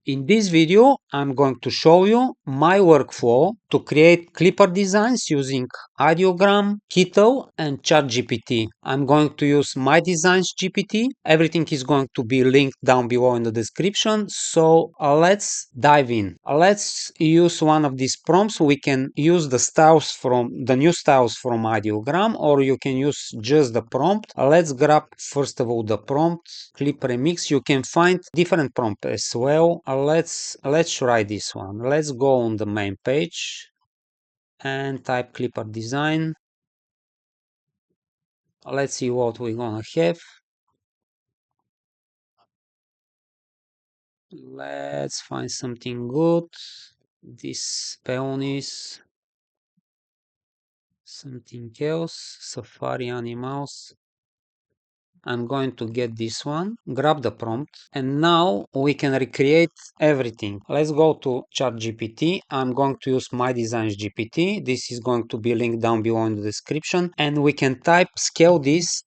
In this video, I'm going to show you my workflow to create Clipart designs using Ideogram, Kittl, and ChatGPT. I'm going to use MYDESIGNS GPT. Everything is going to be linked down below in the description. So let's dive in. Let's use one of these prompts. We can use the styles from the new styles from Ideogram, or you can use just the prompt. Let's grab first of all the prompt, clip remix. You can find different prompts as well. Let's try this one. Let's go on the main page and type Clipart design. Let's see what we're gonna have. Let's find something good. This peonies, something else, safari animals. I'm going to get this one, grab the prompt, and now we can recreate everything. Let's go to ChatGPT. I'm going to use MYDESIGNS GPT. This is going to be linked down below in the description, and we can type scale this,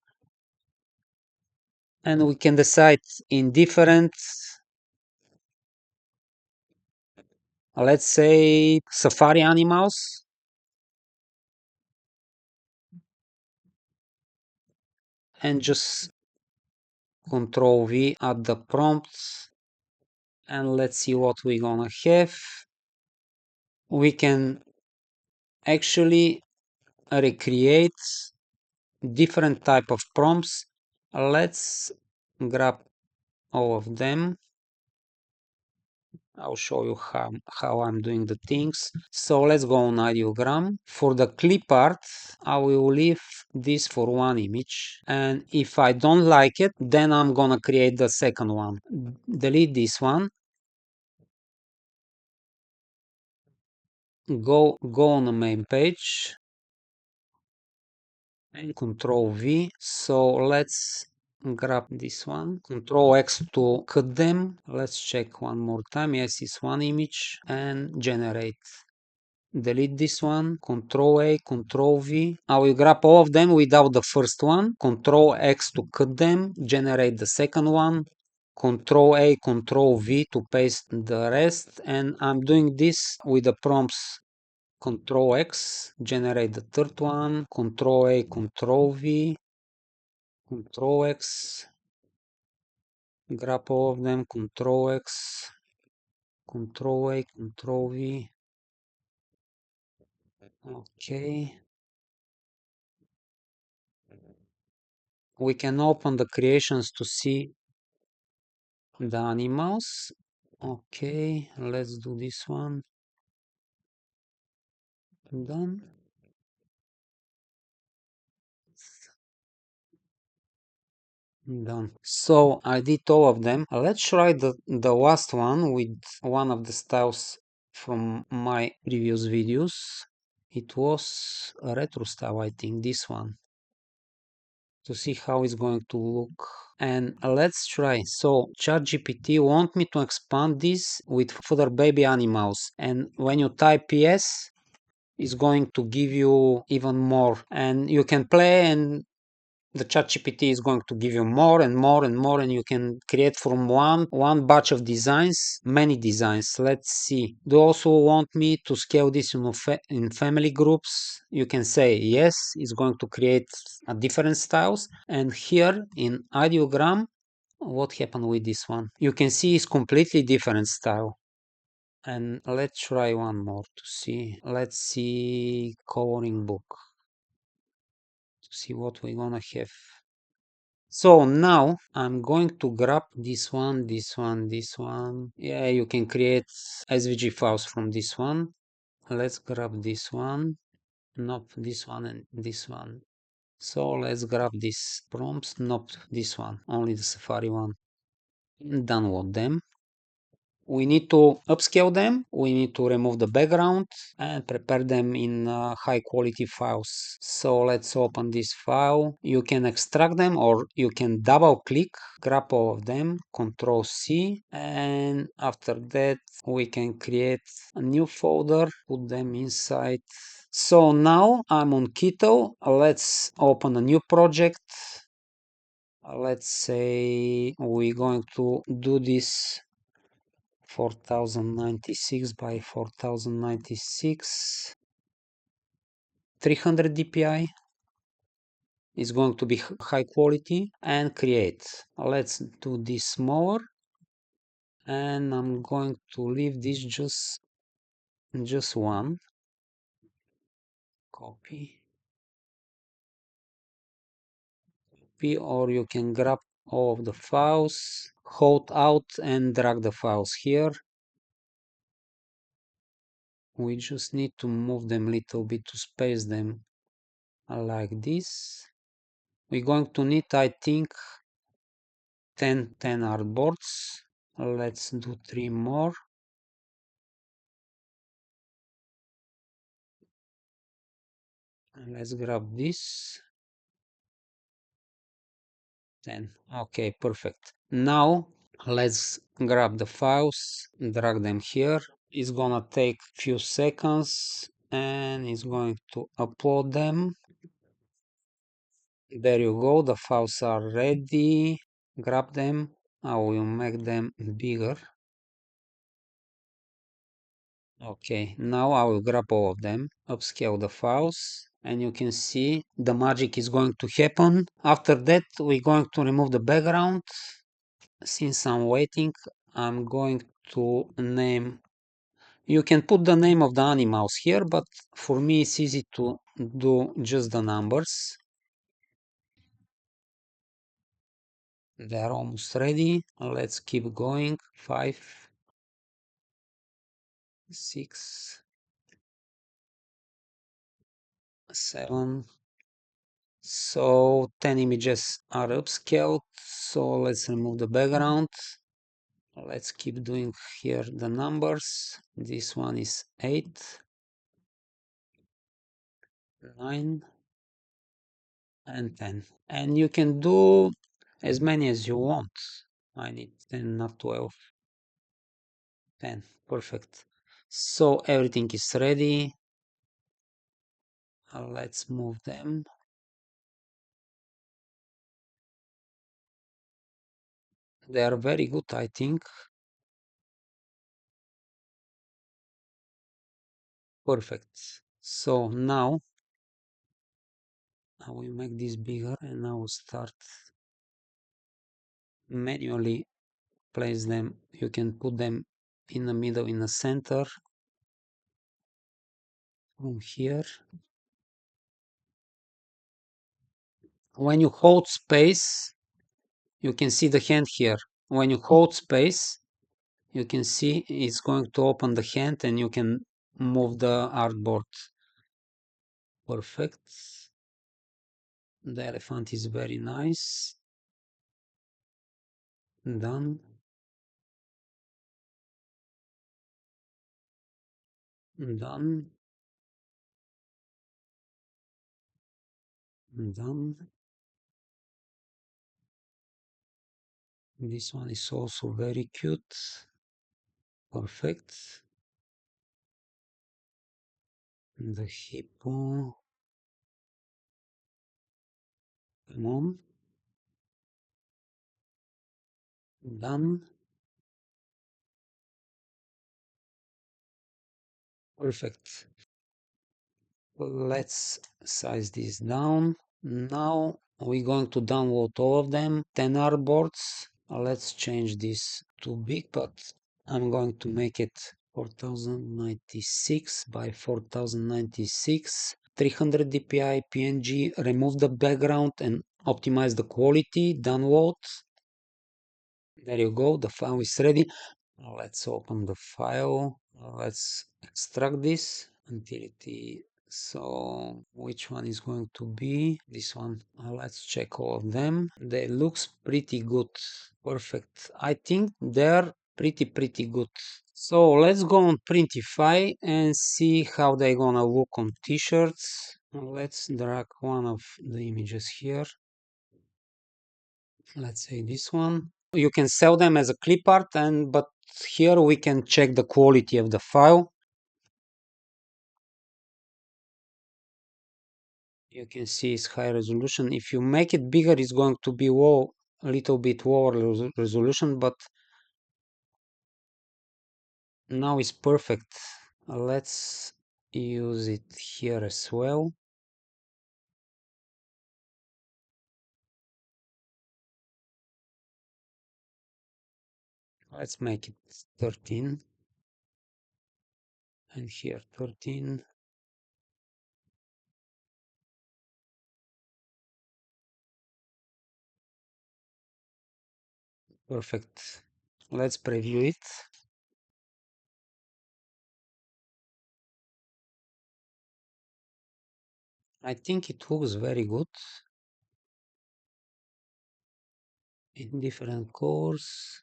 and we can decide in different, let's say, safari animals. And just Control V at the prompts, and let's see what we're gonna have. We can actually recreate different type of prompts. Let's grab all of them. I'll show you how I'm doing the things. So let's go on Ideogram. For the Clipart, I will leave this for one image. And if I don't like it, then I'm gonna create the second one. Delete this one. Go on the main page and Control V. So let's grab this one, Control X to cut them. Let's check one more time. Yes, it's one image, and generate. Delete this one, Control A, Control V. I will grab all of them without the first one, Control X to cut them, generate the second one, Control A, Control V to paste the rest, and I'm doing this with the prompts Control X, generate the third one, Control A, Control V, Control X, grab all of them, Control X, Control A, Control V. Okay. We can open the creations to see the animals. Okay, let's do this one. Done. Done. So I did all of them. Let's try the last one with one of the styles from my previous videos. It was a retro style, I think, this one, to see how it's going to look. And let's try. So ChatGPT want me to expand this with further baby animals, and when you type yes, it's going to give you even more, and you can play, and the ChatGPT is going to give you more and more and more, and you can create from one batch of designs, many designs. Let's see. Do you also want me to scale this in family groups? You can say yes. It's going to create a different styles. And here in Ideogram, what happened with this one? You can see it's completely different style. And let's try one more to see. Let's see coloring book to see what we're gonna have. So now I'm going to grab this one, this one, this one. Yeah, you can create SVG files from this one. Let's grab this one. Nope, this one and this one. So let's grab these prompts. Nope, this one, only the Safari one. And download them. We need to upscale them, we need to remove the background and prepare them in high quality files. So let's open this file. You can extract them or you can double click, grab all of them, Control C, and after that we can create a new folder, put them inside. So now I'm on Kittl. Let's open a new project. Let's say we're going to do this 4096 by 4096, 300 dpi is going to be high quality, and create. Let's do this smaller, and I'm going to leave this just one. Copy, or you can grab all of the files, hold out and drag the files here. We just need to move them a little bit to space them like this. We're going to need, I think, 10 artboards. Let's do 3 more. Let's grab this. 10. Okay, perfect. Now let's grab the files, drag them here. It's gonna take few seconds and it's going to upload them. There you go, the files are ready. Grab them. I will make them bigger. Okay, now I will grab all of them, upscale the files, and you can see the magic is going to happen. After that, we're going to remove the background. Since I'm waiting, I'm going to name. You can put the name of the animals here, but for me it's easy to do just the numbers. They're almost ready. Let's keep going. 5, 6, 7. So 10 images are upscaled. So let's remove the background. Let's keep doing here the numbers. This one is 8, 9, and 10. And you can do as many as you want. I need 10, not 12. 10. Perfect. So everything is ready. Let's move them. They are very good, I think. Perfect. So now I will make this bigger and I will start manually place them. You can put them in the middle, in the center, from here. When you hold space, you can see the hand here. When you hold space, you can see it's going to open the hand and you can move the artboard. Perfect. The elephant is very nice. Done. Done. Done. This one is also very cute. Perfect. The hippo. Come on. Done. Perfect. Let's size this down. Now we're going to download all of them. 10 artboards. Let's change this to big, but I'm going to make it 4096 by 4096. 300 dpi PNG. Remove the background and optimize the quality. Download. There you go. The file is ready. Let's open the file. Let's extract this utility. So which one is going to be this one? Let's check all of them. They looks pretty good. Perfect. I think they're pretty good. So let's go on Printify and see how they're gonna look on t-shirts. Let's drag one of the images here. Let's say this one. You can sell them as a clipart, but here we can check the quality of the file. You can see it's high resolution. If you make it bigger, it's going to be a little bit lower resolution, but Now it's perfect. Let's use it here as well. Let's make it 13. And here 13. Perfect. Let's preview it. I think it looks very good in different colors.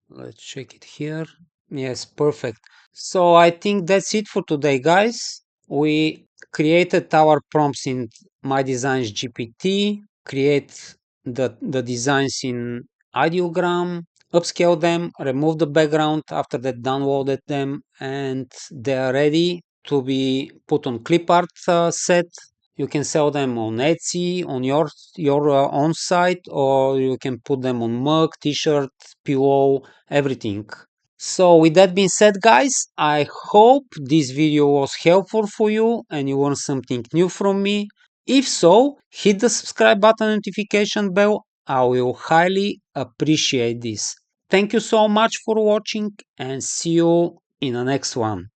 Let's check it here. Yes, perfect. So I think that's it for today, guys. We created our prompts in MyDesigns GPT, create the designs in Ideogram, upscale them, remove the background, after that downloaded them, and they are ready to be put on Clipart set. You can sell them on Etsy, on your own site, or you can put them on mug, t-shirt, pillow, everything. So with that being said, guys, I hope this video was helpful for you and you learned something new from me. If so, hit the subscribe button, notification bell. I will highly appreciate this. Thank you so much for watching and see you in the next one.